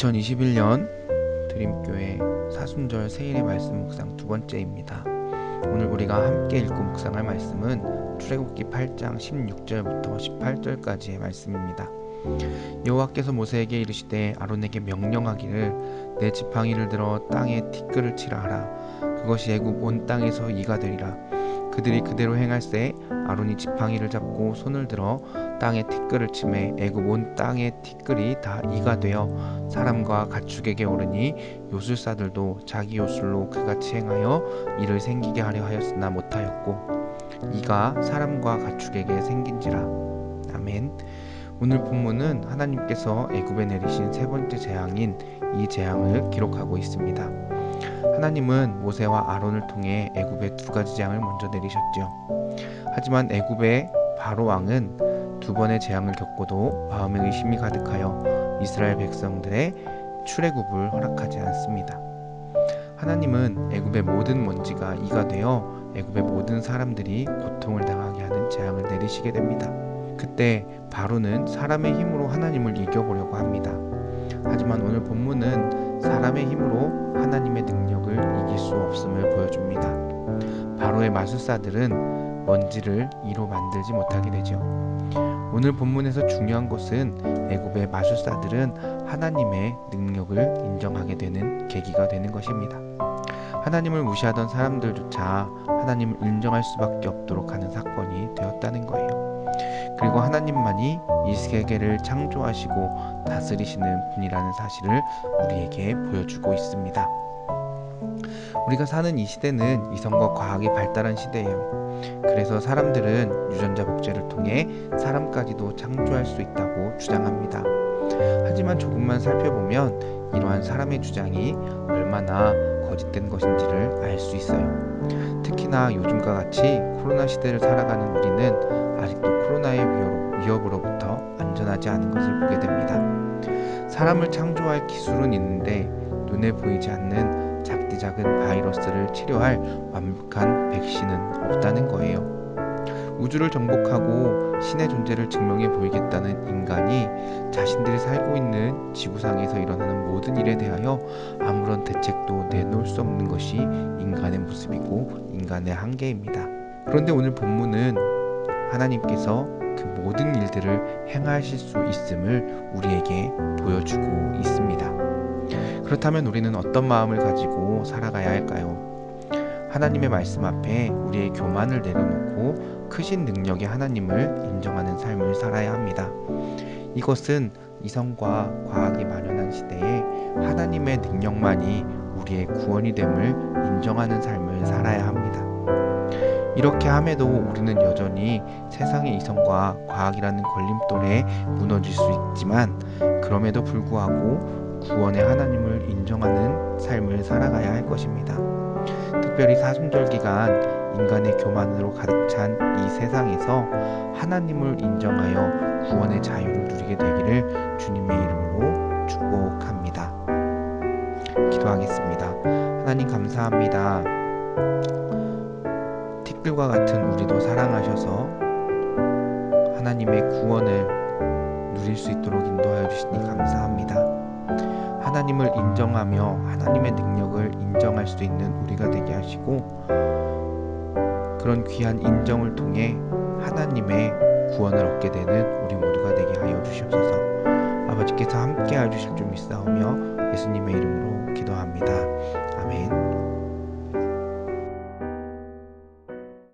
2021년 드림교회 사순절 세일의 말씀 묵상 두 번째입니다. 오늘 우리가 함께 읽고 묵상할 말씀은 출애굽기 8장 16절부터 18절까지의 말씀입니다. 여호와께서 모세에게 이르시되 아론에게 명령하기를 내 지팡이를 들어 땅에 티끌을 치라 하라. 그것이 애굽 온 땅에서 이가 되리라. 그들이 그대로 행할세 아론이 지팡이를 잡고 손을 들어 땅에 티끌을 치매 애굽 온 땅의 티끌이 다 이가 되어 사람과 가축에게 오르니 요술사들도 자기 요술로 그같이 행하여 이를 생기게 하려 하였으나 못하였고 이가 사람과 가축에게 생긴지라. 아멘. 오늘 본문은 하나님께서 애굽에 내리신 세 번째 재앙인 이 재앙을 기록하고 있습니다. 하나님은 모세와 아론을 통해 애굽에 두 가지 재앙을 먼저 내리셨죠. 하지만 애굽의 바로 왕은 두 번의 재앙을 겪고도 마음에 의심이 가득하여 이스라엘 백성들의 출애굽을 허락하지 않습니다. 하나님은 애굽의 모든 먼지가 이가 되어 애굽의 모든 사람들이 고통을 당하게 하는 재앙을 내리시게 됩니다. 그때 바로는 사람의 힘으로 하나님을 이겨보려고 합니다. 하지만 오늘 본문은 사람의 힘으로 하나님의 능력을 이길 수 없음을 보여줍니다. 바로의 마술사들은 먼지를 이로 만들지 못하게 되죠. 오늘 본문에서 중요한 것은 애굽의 마술사들은 하나님의 능력을 인정하게 되는 계기가 되는 것입니다. 하나님을 무시하던 사람들조차 하나님을 인정할 수밖에 없도록 하는 사건이 되었다는 거예요. 그리고 하나님만이 이 세계를 창조하시고 다스리시는 분이라는 사실을 우리에게 보여주고 있습니다. 우리가 사는 이 시대는 이성과 과학이 발달한 시대예요. 그래서 사람들은 유전자 복제를 통해 사람까지도 창조할 수 있다고 주장합니다. 하지만 조금만 살펴보면 이러한 사람의 주장이 얼마나 거짓된 것인지를 알 수 있어요. 특히나 요즘과 같이 코로나 시대를 살아가는 우리는 아직도 코로나의 위협으로부터 안전하지 않은 것을 보게 됩니다. 사람을 창조할 기술은 있는데 눈에 보이지 않는 작디 작은 바이러스를 치료할 완벽한 백신은 없다는 거예요. 우주를 정복하고 신의 존재를 증명해 보이겠다는 인간이 자신들이 살고 있는 지구상에서 일어나는 모든 일에 대하여 아무런 대책도 내놓을 수 없는 것이 인간의 모습이고 인간의 한계입니다. 그런데 오늘 본문은 하나님께서 그 모든 일들을 행하실 수 있음을 우리에게 보여주고 있습니다. 그렇다면 우리는 어떤 마음을 가지고 살아가야 할까요? 하나님의 말씀 앞에 우리의 교만을 내려놓고 크신 능력의 하나님을 인정하는 삶을 살아야 합니다. 이것은 이성과 과학이 만연한 시대에 하나님의 능력만이 우리의 구원이 됨을 인정하는 삶을 살아야 합니다. 이렇게 함에도 우리는 여전히 세상의 이성과 과학이라는 걸림돌에 무너질 수 있지만 그럼에도 불구하고 구원의 하나님을 인정하는 삶을 살아가야 할 것입니다. 특별히 사순절 기간 인간의 교만으로 가득 찬 이 세상에서 하나님을 인정하여 구원의 자유를 누리게 되기를 주님의 이름으로 축복합니다. 기도하겠습니다. 하나님 감사합니다. 티끌과 같은 우리도 사랑하셔서 하나님의 구원을 누릴 수 있도록 인도하여 주시니 감사합니다. 하나님을 인정하며 하나님의 능력을 인정할 수 있는 우리가 되게 하시고 그런 귀한 인정을 통해 하나님의 구원을 얻게 되는 우리 모두가 되게 하여 주시옵소서. 아버지께서 함께 해주실 줄 믿사오며 예수님의 이름으로 기도합니다. 아멘.